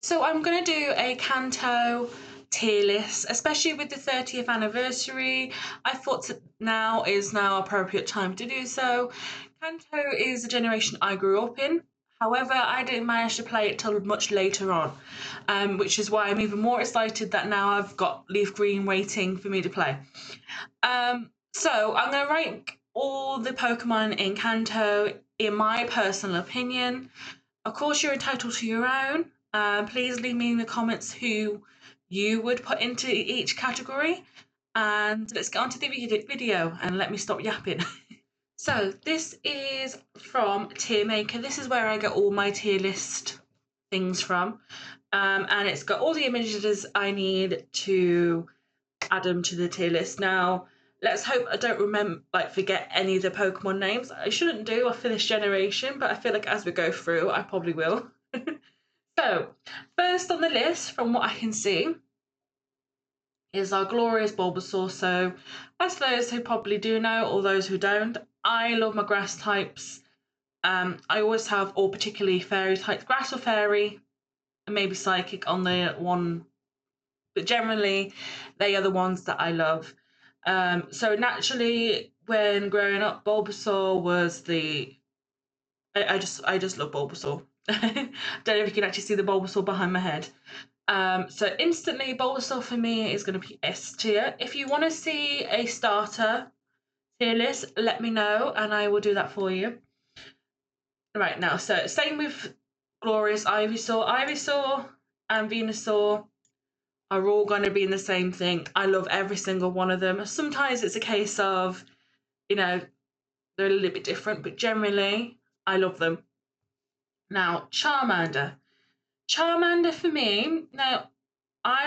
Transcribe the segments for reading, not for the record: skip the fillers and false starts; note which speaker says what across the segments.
Speaker 1: So I'm going to do a Kanto tier list, especially with the 30th anniversary. I thought that now appropriate time to do so. Kanto is the generation I grew up in. However, I didn't manage to play it till much later on, which is why I'm even more excited that now I've got Leaf Green waiting for me to play. So I'm going to rank all the Pokemon in Kanto in my personal opinion. Of course, you're entitled to your own. Please leave me in the comments who you would put into each category. And let's get on to the video and let me stop yapping. So this is from Tier Maker. This is where I get all my tier list things from. And it's got all the images I need to add them to the tier list. Now, let's hope I don't forget any of the Pokemon names. I shouldn't do for this generation, but I feel like as we go through, I probably will. So, first on the list, from what I can see, is our glorious Bulbasaur. So, as those who probably do know, or those who don't, I love my grass types. I always have all particularly fairy types, grass or fairy, and maybe psychic on the one, but generally they are the ones that I love. So naturally, when growing up, Bulbasaur was the I just love Bulbasaur. Don't know if you can actually see the Bulbasaur behind my head. So instantly, Bulbasaur for me is going to be S tier. If you want to see a starter tier list, let me know and I will do that for you. Right now, so same with Glorious Ivysaur. Ivysaur and Venusaur are all going to be in the same thing. I love every single one of them. Sometimes it's a case of, they're a little bit different, but generally, I love them. Now, Charmander. Charmander for me, now, I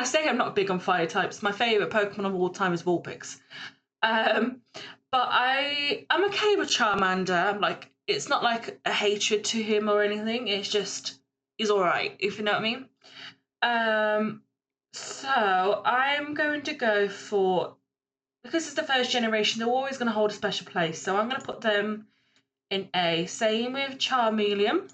Speaker 1: say I'm not big on fire types. My favourite Pokemon of all time is Vulpix. Um, but I'm okay with Charmander. It's not like a hatred to him or anything. It's just, he's alright, if you know what I mean. So I'm going to go for, because it's the first generation, they're always going to hold a special place. So I'm going to put them in A. Same with Charmeleon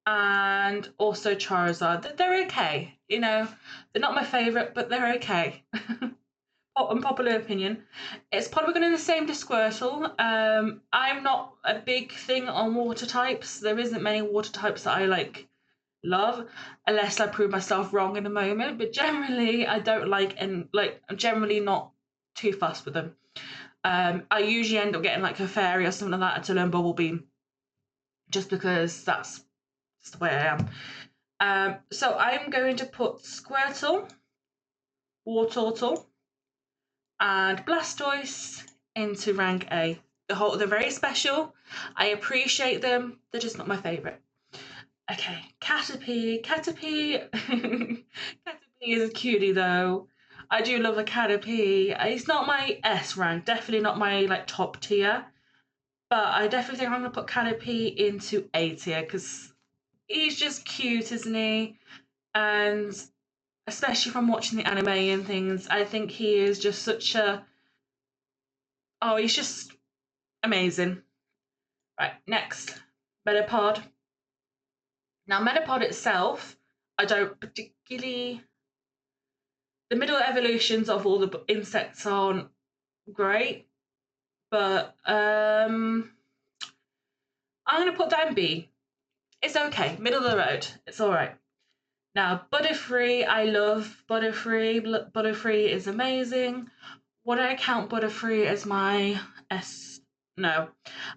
Speaker 1: and also Charizard. They're okay. They're not my favourite, but they're okay. Unpopular opinion. It's probably going to be the same to Squirtle. I'm not a big thing on water types. There isn't many water types that I love, unless I prove myself wrong in a moment. But generally, I don't I'm generally not too fussed with them. I usually end up getting like a fairy or something like that to learn Bubble Beam, just because that's just the way I am. So I'm going to put Squirtle, Wartortle, and Blastoise into rank A. They're very special. I appreciate them. They're just not my favourite. Okay, Caterpie. Caterpie. Caterpie is a cutie though. I do love a Caterpie. It's not my S rank, definitely not my top tier. But I definitely think I'm gonna put Caterpie into A tier because he's just cute, isn't he? And especially from watching the anime and things, I think he is just such a he's just amazing. Right, next, Metapod. Now Metapod itself, I don't particularly. The middle evolutions of all the insects aren't great, but I'm gonna put down B. It's okay, middle of the road. It's all right. Now Butterfree, I love Butterfree. Butterfree is amazing. Would I count Butterfree as my S? No,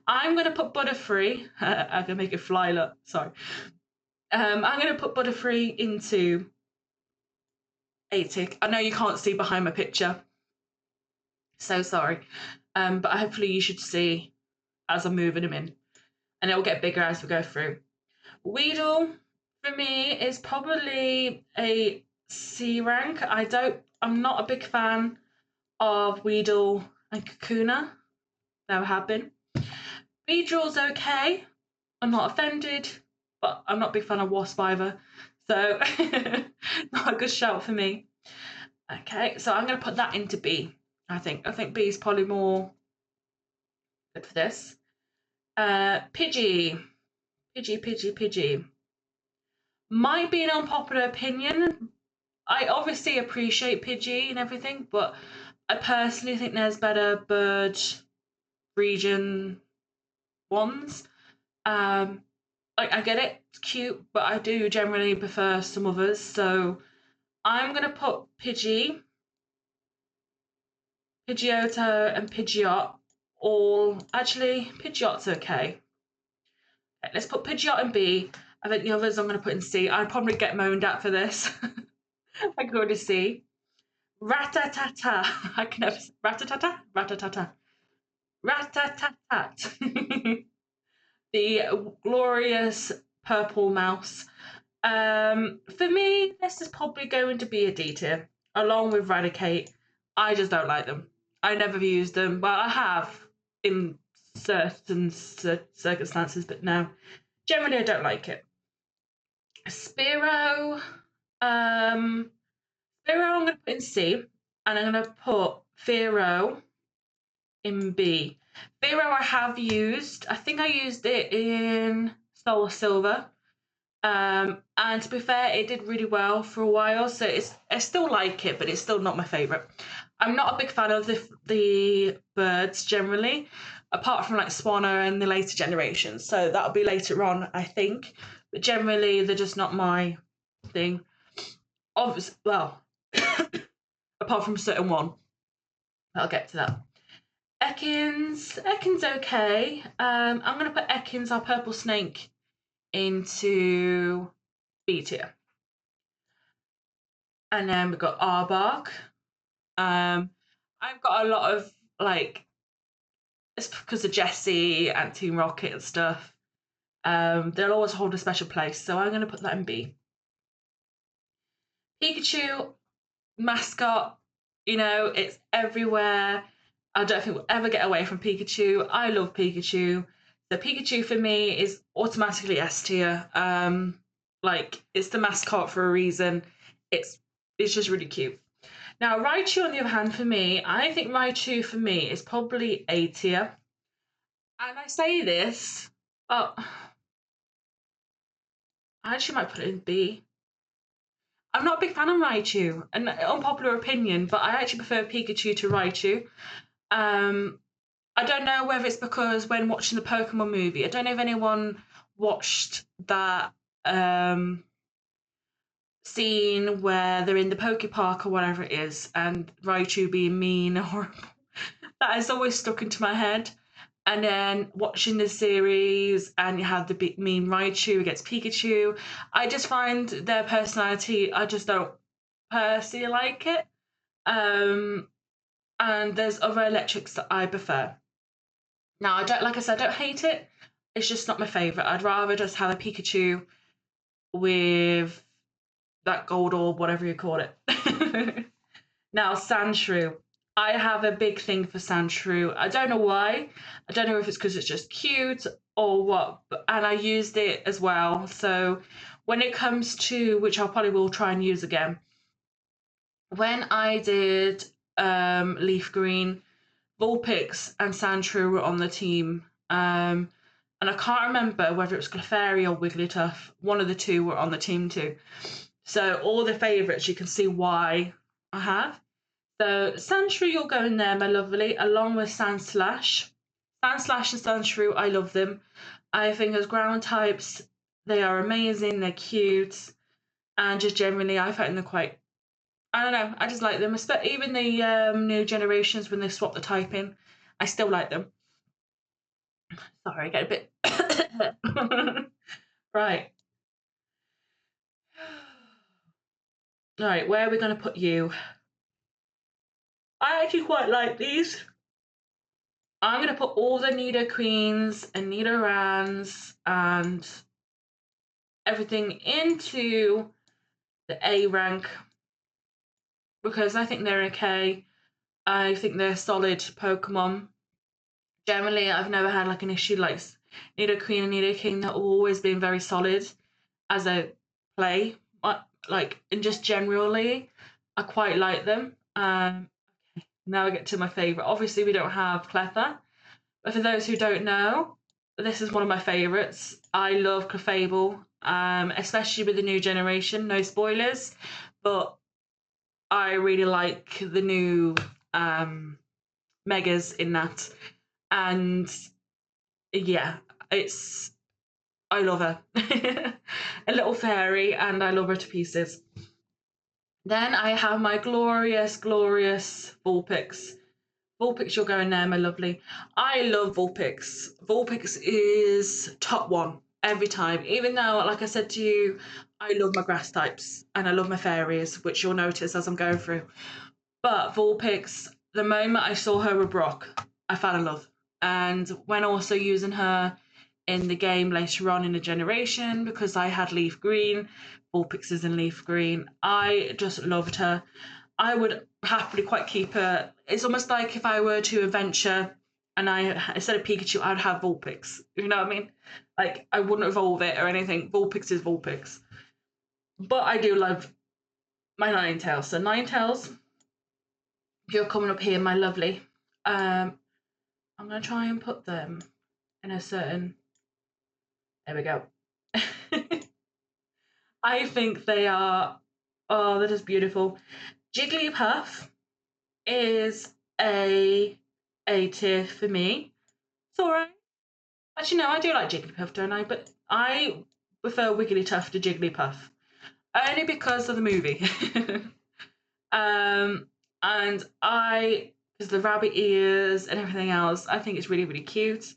Speaker 1: I'm gonna put Butterfree. I can make it fly. Look, sorry. I'm gonna put Butterfree into A-tick. I know you can't see behind my picture, so sorry. But hopefully you should see as I'm moving them in, and it will get bigger as we go through. Weedle for me is probably a C rank. I'm not a big fan of Weedle and Kakuna. Never have been. Beedrill's okay. I'm not offended, but I'm not a big fan of Wasp either. So not a good shout for me. Okay, so I'm going to put that into B. I think B is probably more good for this. Pidgey. Might be an unpopular opinion. I obviously appreciate Pidgey and everything, but I personally think there's better bird region ones. Um, I get it, it's cute, but I do generally prefer some others. So I'm gonna put Pidgeotto, and Pidgeot. All actually, Pidgeot's okay. Let's put Pidgeot in B. I think the others I'm gonna put in C. I'd probably get moaned at for this. I can already see. Ratatata. I can never say ratatata. Ratatata. Ratatatat. The glorious purple mouse. For me, this is probably going to be a D tier, along with Radicate. I just don't like them. I never used them, but I have in certain circumstances, but no. Generally, I don't like it. Spiro, um, Spiro, I'm going to put in C, and I'm going to put Firo in B. Firo I have used. I think I used it in Soul Silver. And to be fair, it did really well for a while, so I still like it, but it's still not my favourite. I'm not a big fan of the birds generally, apart from like Swanna and the later generations. So that'll be later on, I think. But generally, they're just not my thing. Obviously, well, apart from a certain one, I'll get to that. Ekans okay. I'm gonna put Ekans, our purple snake, into B tier. And then we've got Arbok. I've got a lot of like, it's because of Jessie and Team Rocket and stuff. They'll always hold a special place, so I'm going to put that in B. Pikachu, mascot, it's everywhere. I don't think we'll ever get away from Pikachu. I love Pikachu. So Pikachu for me is automatically S tier. Like it's the mascot for a reason. It's just really cute. Now, Raichu, on the other hand, for me, I think Raichu for me is probably A tier. And I say this, oh, I actually might put it in B. I'm not a big fan of Raichu, an unpopular opinion, but I actually prefer Pikachu to Raichu. Um, I don't know whether it's because when watching the Pokemon movie, I don't know if anyone watched that scene where they're in the Poke Park or whatever it is, and Raichu being mean or horrible. That has always stuck into my head. And then watching the series, and you have the big mean Raichu against Pikachu. I just find their personality, I just don't personally like it. Um, and there's other electrics that I prefer. Now, I don't, like I said, I don't hate it. It's just not my favourite. I'd rather just have a Pikachu with that gold orb, whatever you call it. Now, Sandshrew. I have a big thing for Sandshrew. I don't know why. I don't know if it's because it's just cute or what, and I used it as well. So when it comes to, which I probably will try and use again, when I did Leaf Green, Vulpix and Sandshrew were on the team. And I can't remember whether it was Clefairy or Wigglytuff. One of the two were on the team too. So all the favourites, you can see why I have. So Sandshrew, you'll go in there, my lovely, along with Sandslash. Sandslash and Sandshrew, I love them. I think as ground types, they are amazing, they're cute, and just generally, I find them quite, I don't know, I just like them. Even the new generations, when they swap the typing, I still like them. Sorry, I get a bit... Right. Right, where are we going to put you? I actually quite like these. I'm going to put all the Nidoqueens and Nidorans and everything into the A rank because I think they're okay. I think they're solid Pokemon. Generally, I've never had like an issue like Nidoqueen and Nidoking. They've always been very solid as a play. Like, and just generally, I quite like them. Now I get to my favourite. Obviously, we don't have Cleffa, but for those who don't know, this is one of my favourites. I love Clefable. especially with the new generation. No spoilers, but I really like the new um, megas in that, and yeah, it's I love her, a little fairy, and I love her to pieces. Then I have my glorious, glorious Vulpix. Vulpix, you're going there, my lovely. I love Vulpix. Vulpix is top one every time. Even though, like I said to you, I love my grass types and I love my fairies, which you'll notice as I'm going through. But Vulpix, the moment I saw her with Brock, I fell in love. And when also using her in the game later on in the generation, because I had Leaf Green, Vulpix is in Leaf Green, I just loved her. I would happily quite keep her. It's almost like if I were to adventure and I instead of Pikachu, I'd have Vulpix. You know what I mean? Like I wouldn't evolve it or anything. Vulpix is Vulpix. But I do love my Ninetales. So Ninetales, you're coming up here, my lovely. I'm gonna try and put them in a certain. There we go. I think they are. Oh, that is beautiful. Jigglypuff is a tier for me. It's alright. Actually, no, I do like Jigglypuff, don't I? But I prefer Wigglytuff to Jigglypuff. Only because of the movie. um, and because the rabbit ears and everything else, I think it's really, really cute.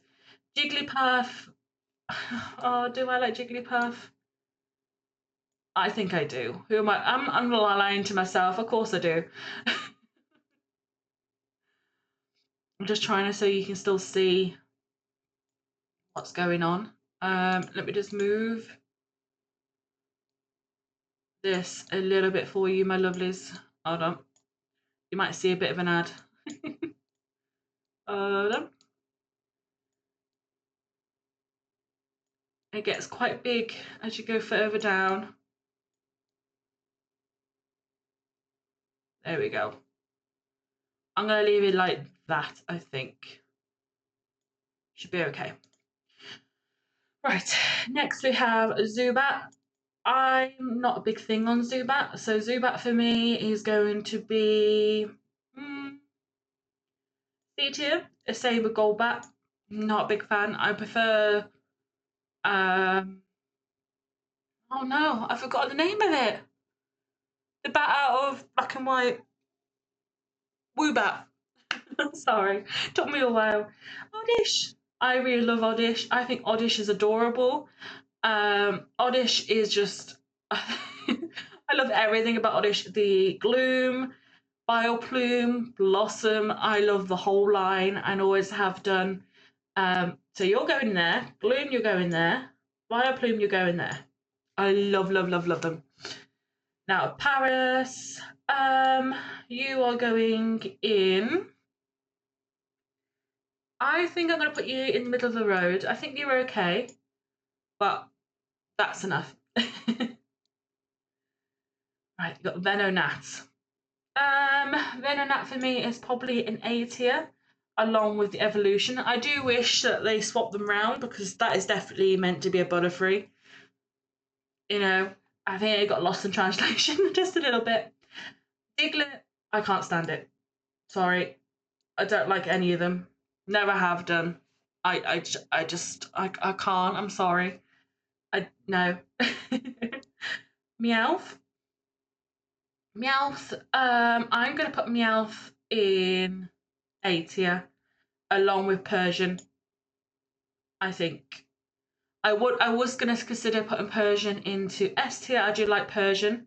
Speaker 1: Jigglypuff. Oh, do I like Jigglypuff? I think I do. Who am I? I'm lying to myself. Of course I do. I'm just trying to so you can still see what's going on. Let me just move this a little bit for you, my lovelies. Hold on. You might see a bit of an ad. Hold on. It gets quite big as you go further down. There we go. I'm going to leave it like that, I think. Should be okay. Right, next we have Zubat. I'm not a big thing on Zubat, so Zubat for me is going to be C tier, a Saber Golbat. Not a big fan. I prefer. Oh no, I forgot the name of it. The bat out of Black and White. Woobat. Sorry, took me a while. Oddish. I really love Oddish. I think Oddish is adorable. Oddish is just. I love everything about Oddish. The Gloom, Bioplume, Blossom. I love the whole line and always have done. So you're going there. Gloom, you're going there. Bioplume, you're going there. I love, love, love, love them. Now, Paris, you are going in. I think I'm going to put you in the middle of the road. I think you're okay, but that's enough. Right, you've got Venonat. Venonat for me is probably an A tier, along with the evolution. I do wish that they swapped them round because that is definitely meant to be a Butterfree. You know, I think it got lost in translation just a little bit. Diglett, I can't stand it. Sorry, I don't like any of them. Never have done. I can't. I'm sorry. I no. Meowth. Meowth. I'm gonna put Meowth in A tier, along with Persian. I think I was gonna consider putting Persian into S tier. I do like Persian,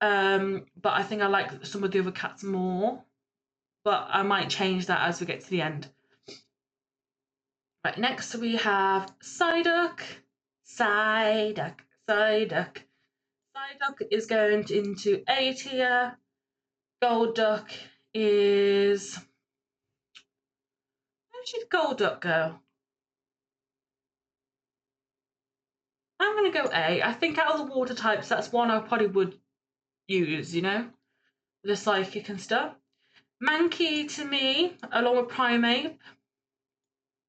Speaker 1: but I think I like some of the other cats more. But I might change that as we get to the end. Right, next we have Psyduck. Psyduck. Psyduck. Psyduck is going into A tier. Golduck is. Where should Golduck go? I'm going to go A. I think out of the water types, that's one I probably would use, you know? The psychic and stuff. Mankey to me, along with Primeape,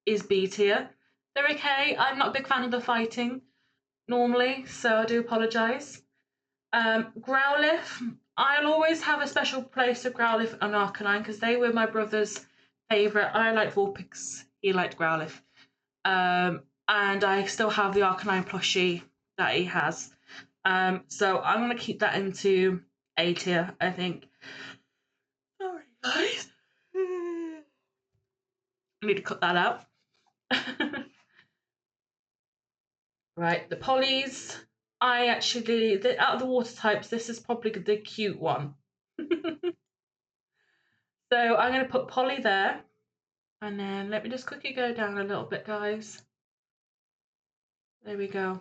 Speaker 1: is B tier. They're okay. I'm not a big fan of the fighting. normally, so I do apologise. Growlithe, I'll always have a special place for Growlithe and Arcanine because they were my brother's favourite. I liked Vulpix, he liked Growlithe. And I still have the Arcanine plushie that he has. So I'm going to keep that into A tier, I think. Sorry, guys. I need to cut that out. Right, the Polys. Out of the water types, this is probably the cute one. So I'm going to put Polly there. And then let me just quickly go down a little bit, guys. There we go.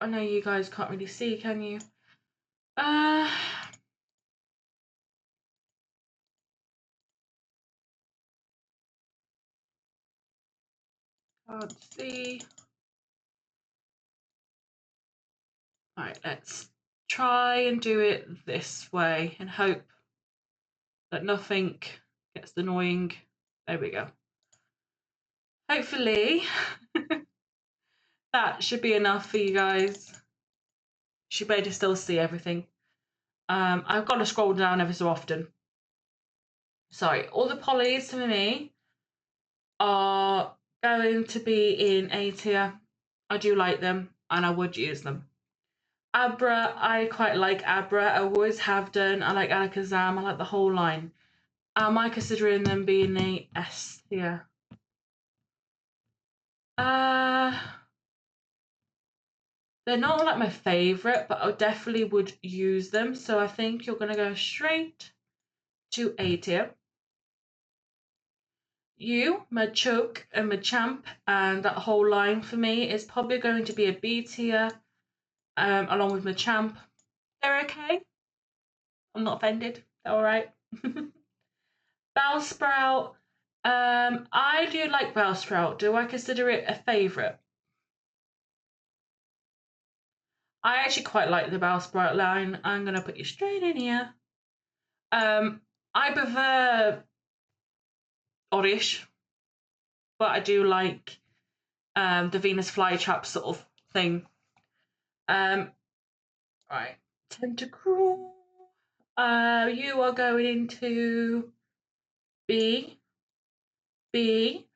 Speaker 1: I know you guys can't really see, can you? Can't see. Right, let's try and do it this way and hope that nothing gets annoying. There we go. Hopefully that should be enough for you guys. Should be able to still see everything. I've got to scroll down ever so often. Sorry, all the polys for me are going to be in A tier. I do like them and I would use them. Abra, I quite like Abra. I always have done. I like Alakazam. I like the whole line. Am I considering them being a S tier? They're not like my favourite, but I definitely would use them. So I think you're going to go straight to A tier. You, Machoke, and Machamp, and that whole line for me is probably going to be a B tier, along with Machamp. They're okay. I'm not offended. They're all right. Bellsprout. I do like Bellsprout. Do I consider it a favourite? I actually quite like the Bellsprout line. I'm gonna put you straight in here. I prefer Oddish, but I do like the Venus flytrap sort of thing. Right, Tentacruel. You are going into B. B.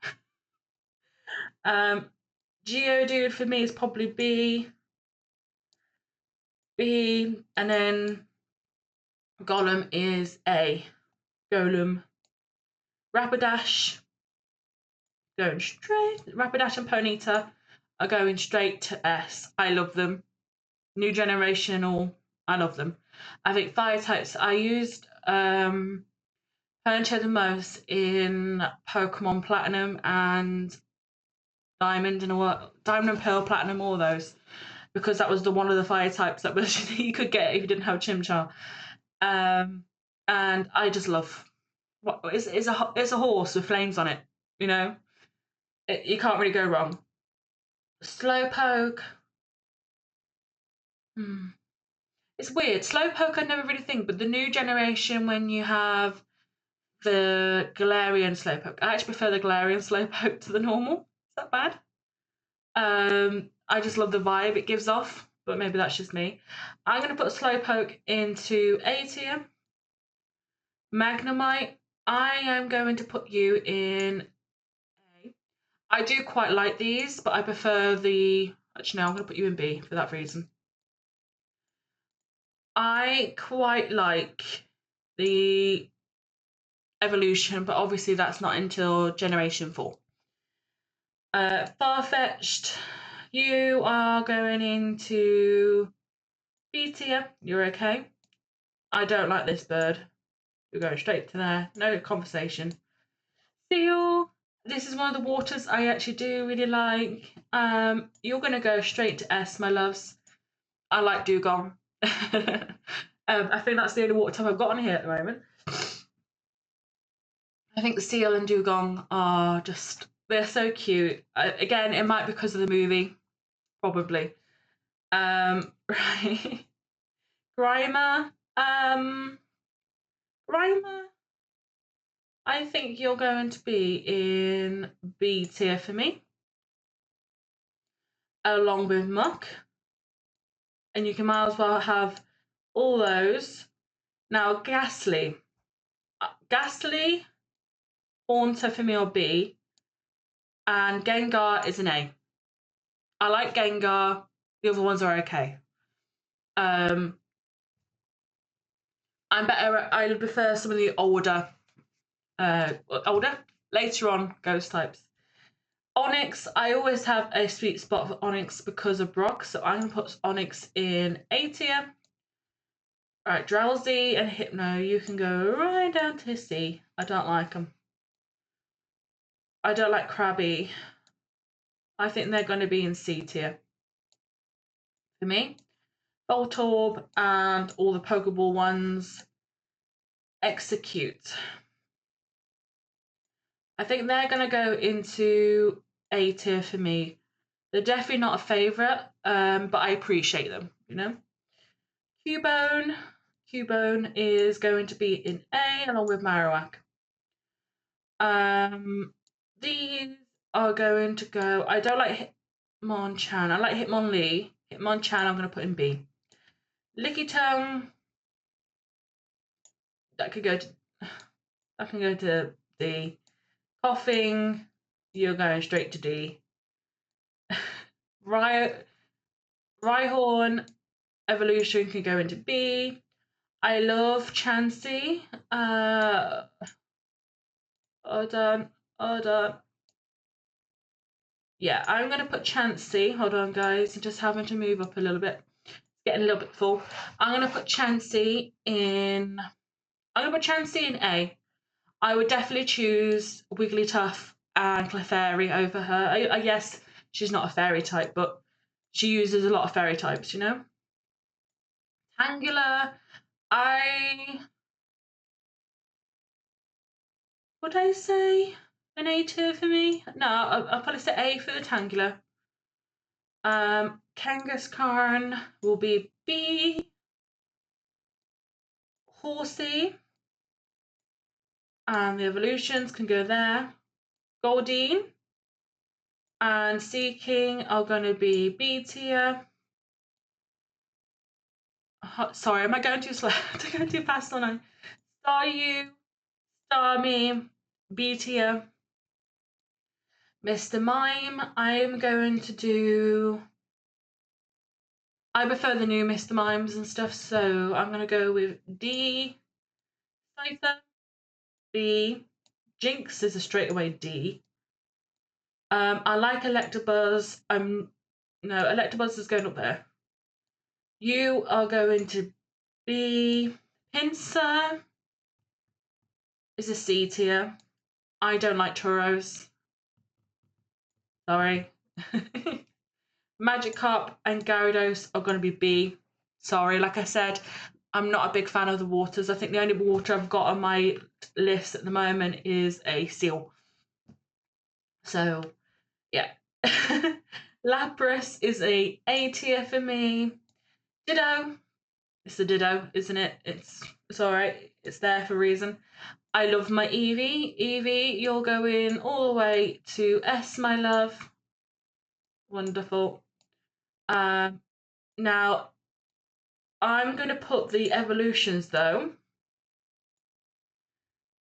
Speaker 1: Geodude for me is probably B. B, and then Golem is A. Golem. Rapidash going straight. Rapidash and Ponyta are going straight to S. I love them. New generational. I love them. I think fire types. I used Ponyta the most in Pokemon Platinum and Diamond and Pearl Platinum, all those, because that was the one of the fire types that was you could get if you didn't have Chimchar. And I just love what it's a horse with flames on it. You know, you can't really go wrong. Slowpoke. It's weird. Slowpoke I never really think, but the new generation when you have the Galarian Slowpoke, I actually prefer the Galarian Slowpoke to the normal. Is that bad? I just love the vibe it gives off, but maybe that's just me. I'm going to put Slowpoke into A tier. Magnemite, I am going to put you in A. I do quite like these, but I prefer the... Actually, no, I'm going to put you in B for that reason. I quite like the evolution, but obviously that's not until Generation 4. Farfetch'd, you are going into B tier. You're okay. I don't like this bird. You're going straight to there. No conversation. Seal. This is one of the waters I actually do really like. You're going to go straight to S, my loves. I like Dugong. I think that's the only water type I've got on here at the moment. I think the seal and Dugong are just, they're so cute. Again, it might be because of the movie, probably. Right. Grimer. Grimer. I think you're going to be in B tier for me. along with Muck. And you can might as well have all those. Now, Ghastly. Ghastly, Haunter for me or B, and Gengar is an A. I like Gengar. The other ones are okay. I prefer some of the older, later on ghost types. Onyx, I always have a sweet spot for Onyx because of Brock, so I'm going to put Onyx in A tier. Alright, Drowsy and Hypno, you can go right down to C. I don't like them. I don't like Krabby. I think they're going to be in C tier for me. Voltorb and all the Pokeball ones. Execute. I think they're going to go into A tier for me. They're definitely not a favourite, but I appreciate them, you know. Cubone is going to be in A along with Marowak. These are going to go. I don't like Hitmonchan. I like Hitmonlee. Hitmonchan I'm going to put in B. Lickitung, that can go to D. Coughing, you're going straight to D. Rhyhorn evolution can go into B. I love Chansey. Hold on. Yeah, I'm going to put Chansey. Hold on, guys. I'm just having to move up a little bit. It's getting a little bit full. I'm going to put Chansey in... A. I would definitely choose Wigglytuff and Clefairy over her. I guess she's not a fairy type, but she uses a lot of fairy types, you know? Tangela, would I say an A tier for me? No, I'll probably say A for the Tangela. Kangaskhan will be B. Horsey and the evolutions can go there. Goldeen and Seaking are going to be B tier. Sorry, am I going too slow? Am I going too fast or no? Staryu, Starmie, B tier. Mr. Mime, I'm going to do... I prefer the new Mr. Mimes and stuff, so I'm going to go with D. Scyther, B. Jinx is a straightaway D. I like Electabuzz. Electabuzz is going up there. You are going to be... Pinsir is a C tier. I don't like Tauros. Sorry. Magikarp and Gyarados are going to be B. Sorry, like I said, I'm not a big fan of the waters. I think the only water I've got on my list at the moment is a seal. So, yeah. Lapras is a A tier for me. Ditto. It's a Ditto, isn't it? It's alright. It's there for a reason. I love my Eevee. Eevee, you're going all the way to S, my love. Wonderful. Now, I'm going to put the evolutions, though,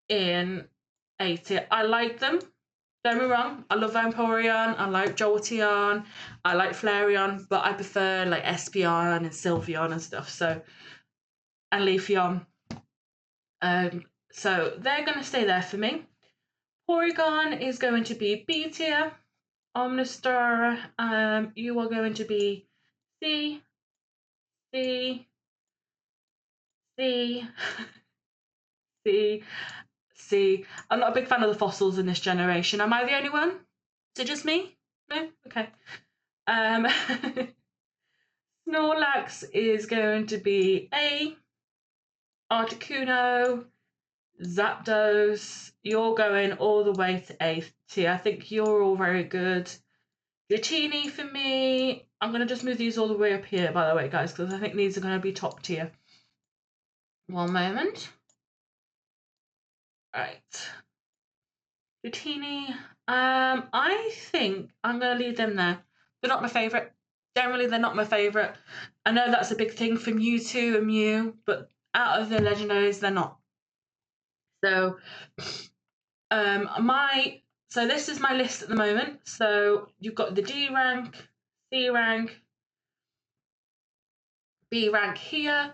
Speaker 1: in A tier. I like them. Don't get me wrong. I love Vaporeon. I like Jolteon. I like Flareon, but I prefer like Espeon and Sylveon and stuff. So, and Leafeon. So they're going to stay there for me. Porygon is going to be B tier. Omnistar, you are going to be C, C, C, C, C. I'm not a big fan of the fossils in this generation. Am I the only one? Is it just me? No? Okay. Snorlax is going to be A. Articuno, Zapdos, you're going all the way to A tier. I think you're all very good. Dratini for me. I'm going to just move these all the way up here, by the way, guys, because I think these are going to be top tier. One moment. Right. Dratini. I think I'm going to leave them there. They're not my favourite. Generally, they're not my favourite. I know that's a big thing from Mewtwo and Mew, but out of the legendaries, they're not. So, my so this is my list at the moment. So you've got the D rank, C rank, B rank here,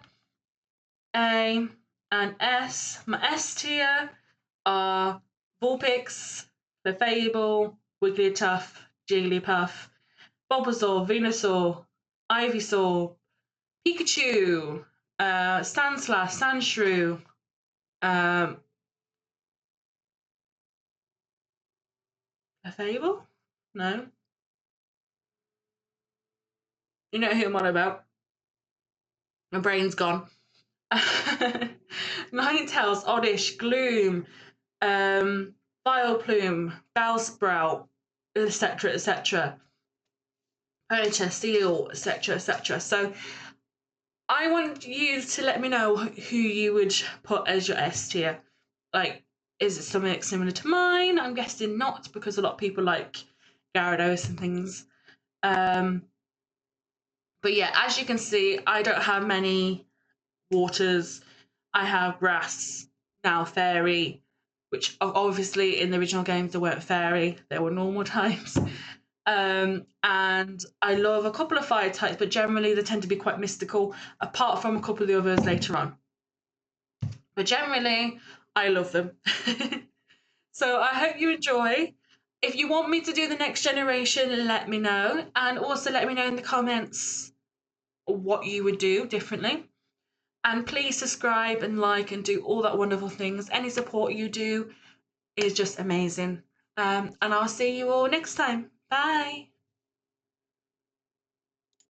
Speaker 1: A, and S. My S tier are Vulpix, Clefable, Wigglytuff, Jigglypuff, Bulbasaur, Venusaur, Ivysaur, Pikachu, Stanislaus, Sandshrew, um, Clefable? No. You know who I'm on about. My brain's gone. Ninetales, Oddish, Gloom, Vileplume, Bellsprout, etc., etc. Ponyta, Steel, etc., etc. So I want you to let me know who you would put as your S tier. Like, is it something similar to mine? I'm guessing not, because a lot of people like Gyarados and things. But yeah, as you can see, I don't have many waters. I have grass, now fairy, which obviously in the original games they weren't fairy, they were normal types. And I love a couple of fire types, but generally they tend to be quite mystical, apart from a couple of the others later on. But generally, I love them. So I hope you enjoy. If you want me to do the next generation, let me know. And also let me know in the comments what you would do differently. And please subscribe and like and do all that wonderful things. Any support you do is just amazing. And I'll see you all next time. Bye.